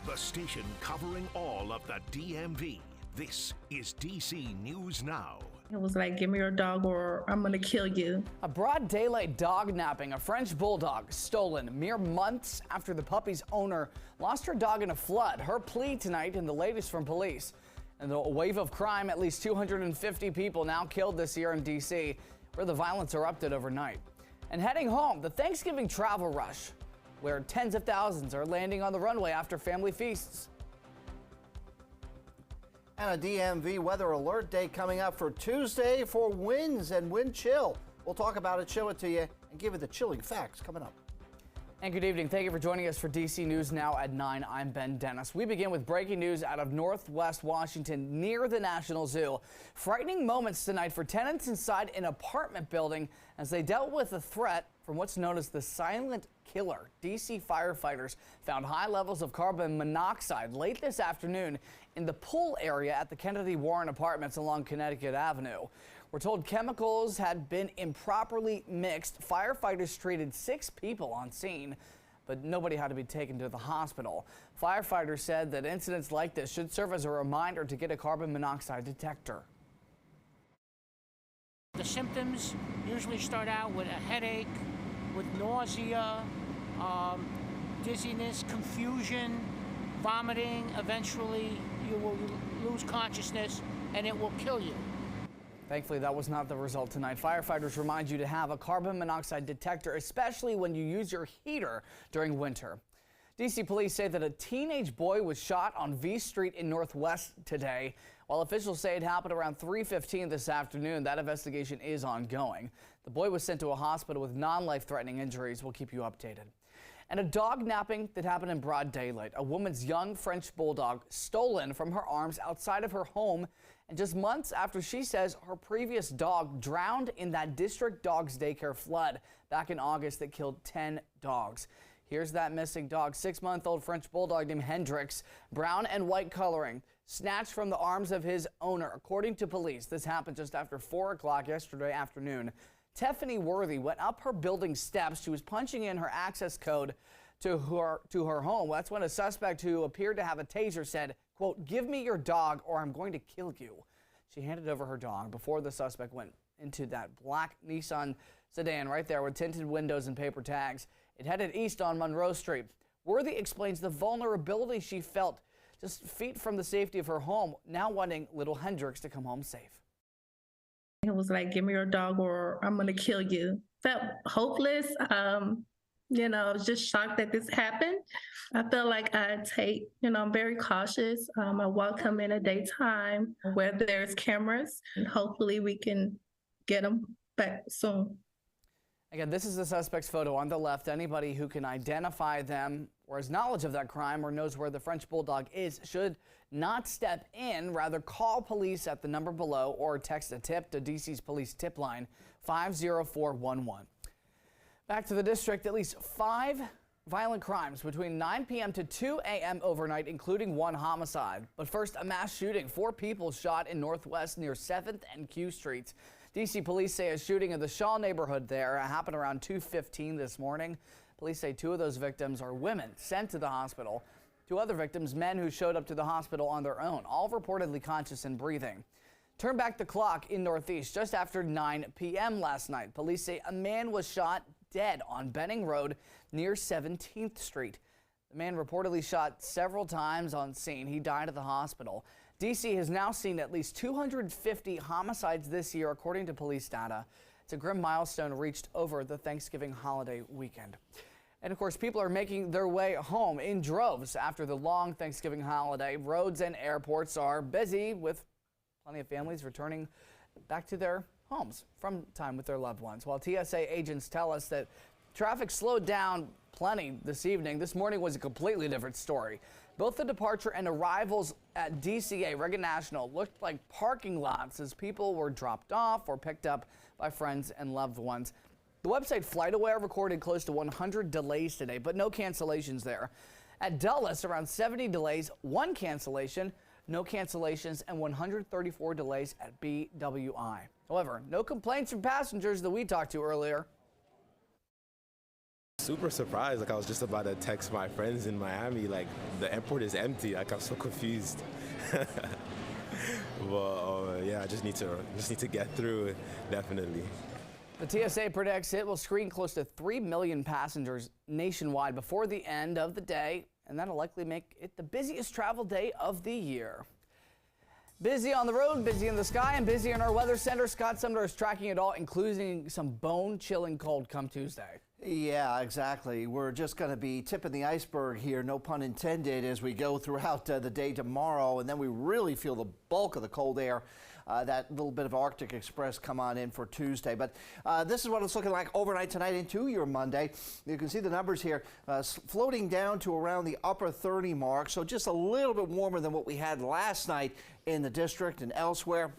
the station covering all of the DMV. This is DC News Now. It was like, give me your dog or I'm gonna kill you. A broad daylight dog napping, a French bulldog stolen mere months after the puppy's owner lost her dog in a flood. Her plea tonight in the latest from police. And the wave of crime, at least 250 people now killed this year in DC, where the violence erupted overnight. And heading home, the Thanksgiving travel rush, where tens of thousands are landing on the runway after family feasts. And a DMV weather alert day coming up for Tuesday for winds and wind chill. We'll talk about it, show it to you, and give you the chilling facts coming up. And good evening. Thank you for joining us for DC News Now at 9. I'm Ben Dennis. We begin with breaking news out of Northwest Washington near the National Zoo. Frightening moments tonight for tenants inside an apartment building as they dealt with a threat from what's known as the silent killer. DC firefighters found high levels of carbon monoxide late this afternoon in the pool area at the Kennedy Warren Apartments along Connecticut Avenue. We're told chemicals had been improperly mixed. Firefighters treated 6 people on scene, but nobody had to be taken to the hospital. Firefighters said that incidents like this should serve as a reminder to get a carbon monoxide detector. The symptoms usually start out with a headache, with nausea, dizziness, confusion, vomiting. Eventually, you will lose consciousness and it will kill you. Thankfully, that was not the result tonight. Firefighters remind you to have a carbon monoxide detector, especially when you use your heater during winter. DC police say that a teenage boy was shot on V Street in Northwest today. While officials say it happened around 3:15 this afternoon, that investigation is ongoing. The boy was sent to a hospital with non-life-threatening injuries. We'll keep you updated. And a dog napping that happened in broad daylight. A woman's young French bulldog stolen from her arms outside of her home, and just months after she says her previous dog drowned in that district dog's daycare flood back in August that killed 10 dogs. Here's that missing dog, 6-month-old French bulldog named Hendrix, brown and white coloring, snatched from the arms of his owner. According to police, this happened just after 4 o'clock yesterday afternoon. Tiffany Worthy went up her building steps. She was punching in her access code to her home. That's when a suspect who appeared to have a taser said, quote, "Give me your dog or I'm going to kill you." She handed over her dog before the suspect went into that black Nissan sedan right there with tinted windows and paper tags. It headed east on Monroe Street. Worthy explains the vulnerability she felt just feet from the safety of her home, now wanting little Hendrix to come home safe. It was like, give me your dog or I'm gonna kill you. Felt hopeless. I was just shocked that this happened. I felt like I'm very cautious. I walk him in the daytime where there's cameras, and hopefully we can get him back soon. Again, this is the suspect's photo on the left. Anybody who can identify them or has knowledge of that crime or knows where the French bulldog is should not step in. Rather, call police at the number below or text a tip to DC's police tip line 50411. Back to the district, at least 5 violent crimes between 9 p.m. to 2 a.m. overnight, including 1 homicide. But first, a mass shooting. 4 people shot in Northwest near 7th and Q Streets. DC police say a shooting in the Shaw neighborhood there happened around 2:15 this morning. Police say 2 of those victims are women sent to the hospital. 2 other victims, men who showed up to the hospital on their own, all reportedly conscious and breathing. Turn back the clock in Northeast just after 9 p.m. last night. Police say a man was shot dead on Benning Road near 17th Street. The man reportedly shot several times on scene. He died at the hospital. DC has now seen at least 250 homicides this year, according to police data. It's a grim milestone reached over the Thanksgiving holiday weekend. And of course, people are making their way home in droves after the long Thanksgiving holiday. Roads and airports are busy with plenty of families returning back to their homes from time with their loved ones. While TSA agents tell us that traffic slowed down plenty this evening, this morning was a completely different story. Both the departure and arrivals at DCA Reagan National looked like parking lots as people were dropped off or picked up by friends and loved ones. The website FlightAware recorded close to 100 delays today, but no cancellations there. At Dulles, around 70 delays, 1 cancellation, no cancellations, and 134 delays at BWI. However, no complaints from passengers that we talked to earlier. super surprised. Like I was just about to text my friends in Miami, like the airport is empty. Like I'm so confused. But yeah, I just need to get through it, definitely. The TSA predicts it will screen close to 3 million passengers nationwide before the end of the day, and that'll likely make it the busiest travel day of the year. Busy on the road, busy in the sky, and busy in our weather center. Scott Sumner is tracking it all, including some bone-chilling cold come Tuesday. Yeah, exactly. We're just going to be tipping the iceberg here, no pun intended, as we go throughout the day tomorrow, and then we really feel the bulk of the cold air. That little bit of Arctic Express come on in for Tuesday. But this is what it's looking like overnight tonight into your Monday. You can see the numbers here floating down to around the upper 30 mark, so just a little bit warmer than what we had last night in the district and elsewhere,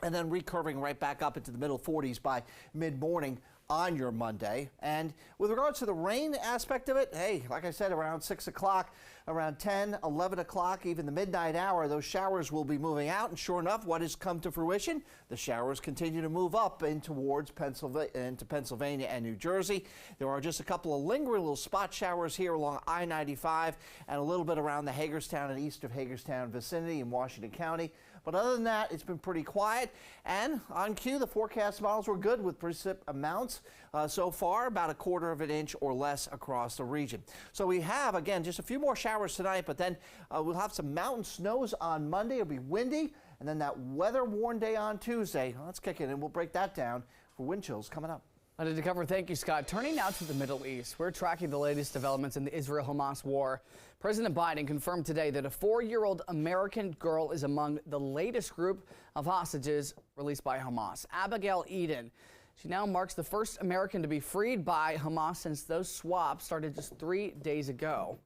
and then recurving right back up into the middle 40s by mid-morning on your Monday. And with regards to the rain aspect of it, hey, like I said, around 6 o'clock, around 10, 11 o'clock, even the midnight hour, those showers will be moving out. And sure enough, what has come to fruition? The showers continue to move up in towards Pennsylvania and New Jersey. There are just a couple of lingering little spot showers here along I-95 and a little bit around the Hagerstown and east of Hagerstown vicinity in Washington County. But other than that, it's been pretty quiet. And on cue, the forecast models were good with precip amounts so far, about a quarter of an inch or less across the region. So we have, again, just a few more showers tonight, but then we'll have some mountain snows on Monday. It'll be windy. And then that weather-worn day on Tuesday. Let's kick it in. We'll break that down for wind chills coming up. To cover, thank you, Scott. Turning now to the Middle East, we're tracking the latest developments in the Israel-Hamas war. President Biden confirmed today that a 4-year-old American girl is among the latest group of hostages released by Hamas. Abigail Eden. She now marks the first American to be freed by Hamas since those swaps started just 3 days ago.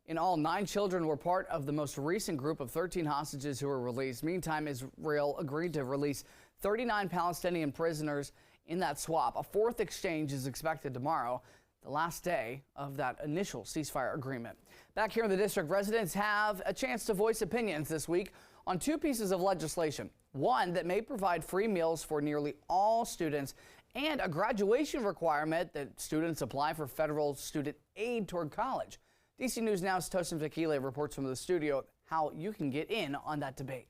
In all, 9 children were part of the most recent group of 13 hostages who were released. Meantime, Israel agreed to release 39 Palestinian prisoners in that swap. A 4th exchange is expected tomorrow, the last day of that initial ceasefire agreement. Back here in the district, residents have a chance to voice opinions this week on 2 pieces of legislation. One that may provide free meals for nearly all students, and a graduation requirement that students apply for federal student aid toward college. DC News Now's Tosin Fakile reports from the studio how you can get in on that debate.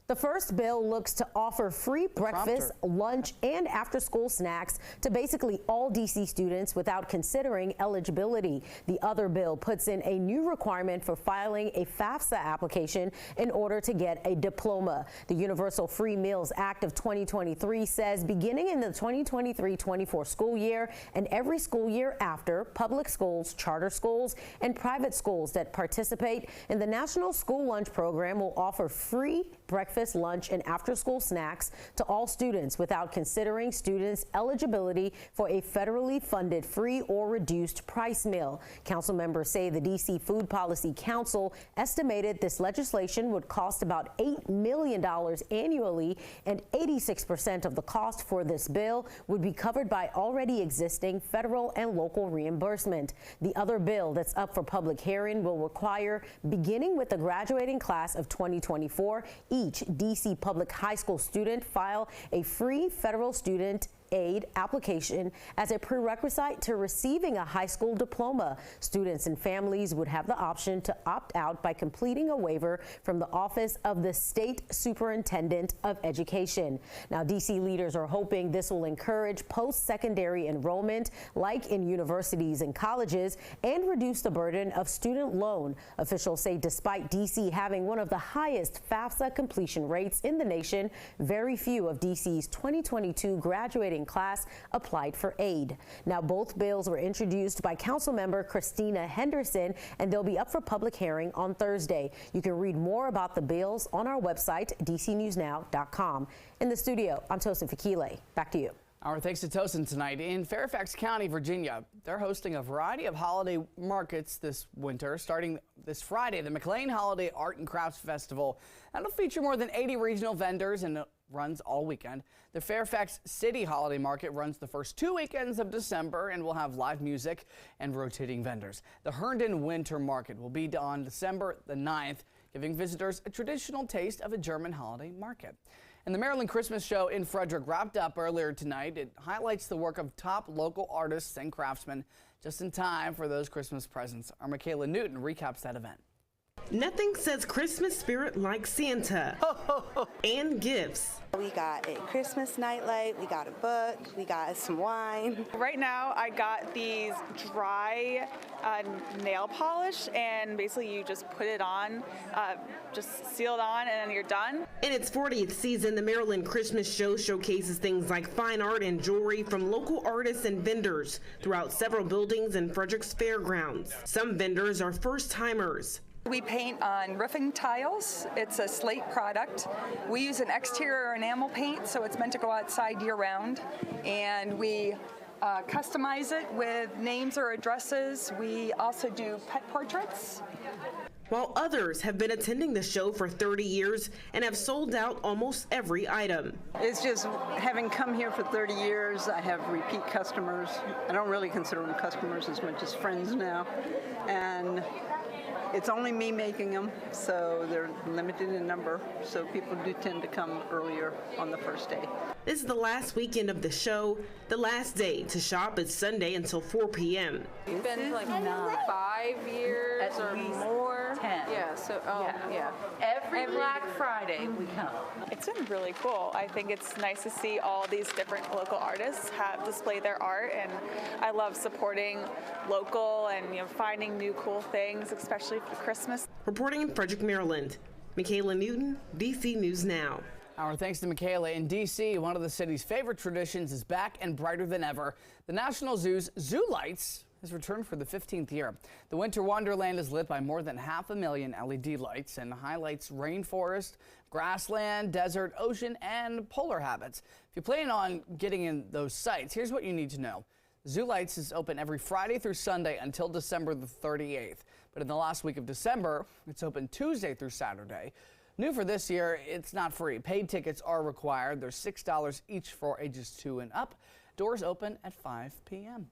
The first bill looks to offer free breakfast, lunch, and after-school snacks to basically all D.C. students without considering eligibility. The other bill puts in a new requirement for filing a FAFSA application in order to get a diploma. The Universal Free Meals Act of 2023 says beginning in the 2023-24 school year and every school year after, public schools, charter schools, and private schools that participate in the National School Lunch Program will offer free breakfast, lunch, and after-school snacks to all students without considering students' eligibility for a federally funded free or reduced price meal. Council members say the D.C. Food Policy Council estimated this legislation would cost about $8 million annually, and 86% of the cost for this bill would be covered by already existing federal and local reimbursement. The other bill that's up for public hearing will require, beginning with the graduating class of 2024, each D.C. public high school student file a free federal student aid application as a prerequisite to receiving a high school diploma. Students and families would have the option to opt out by completing a waiver from the Office of the State Superintendent of Education. Now, D.C. leaders are hoping this will encourage post-secondary enrollment like in universities and colleges and reduce the burden of student loan. Officials say despite D.C. having one of the highest FAFSA completion rates in the nation, very few of D.C.'s 2022 graduating class applied for aid. Now, both bills were introduced by Councilmember Christina Henderson, and they'll be up for public hearing on Thursday. You can read more about the bills on our website, dcnewsnow.com. In the studio, I'm Tosin Fakile. Back to you. Our thanks to Tosin tonight. In Fairfax County, Virginia, they're hosting a variety of holiday markets this winter. Starting this Friday, the McLean Holiday Art and Crafts Festival. That'll feature more than 80 regional vendors and runs all weekend. The Fairfax City Holiday Market runs the first 2 weekends of December and will have live music and rotating vendors. The Herndon Winter Market will be on December the 9th, giving visitors a traditional taste of a German holiday market. And the Maryland Christmas Show in Frederick wrapped up earlier tonight. It highlights the work of top local artists and craftsmen just in time for those Christmas presents. Our Michaela Newton recaps that event. Nothing says Christmas spirit like Santa and gifts. We got a Christmas nightlight, we got a book, we got some wine. Right now I got these dry nail polish, and basically you just put it on, just seal it on, and then you're done. In its 40th season, the Maryland Christmas Show showcases things like fine art and jewelry from local artists and vendors throughout several buildings in Frederick's fairgrounds. Some vendors are first-timers. We paint on roofing tiles. It's a slate product. We use an exterior enamel paint, so it's meant to go outside year-round. And we customize it with names or addresses. We also do pet portraits. While others have been attending the show for 30 years and have sold out almost every item. It's just having come here for 30 years, I have repeat customers. I don't really consider them customers as much as friends now. And it's only me making them, so they're limited in number, so people do tend to come earlier on the first day. This is the last weekend of the show. The last day to shop is Sunday until 4 p.m. It's been like 5 years or more. 10. Yeah, so, yeah. Every Black Friday we come. It's been really cool. I think it's nice to see all these different local artists have display their art, and I love supporting local and finding new cool things, especially for Christmas. Reporting in Frederick, Maryland, Michaela Newton, DC News Now. Our thanks to Michaela. In D.C., one of the city's favorite traditions is back and brighter than ever. The National Zoo's Zoo Lights has returned for the 15th year. The Winter Wonderland is lit by more than 500,000 LED lights and highlights rainforest, grassland, desert, ocean, and polar habits. If you plan on getting in those sites, here's what you need to know. Zoo Lights is open every Friday through Sunday until December the 38th. But in the last week of December, it's open Tuesday through Saturday. New for this year, it's not free. Paid tickets are required. They're $6 each for ages 2 and up. Doors open at 5 p.m.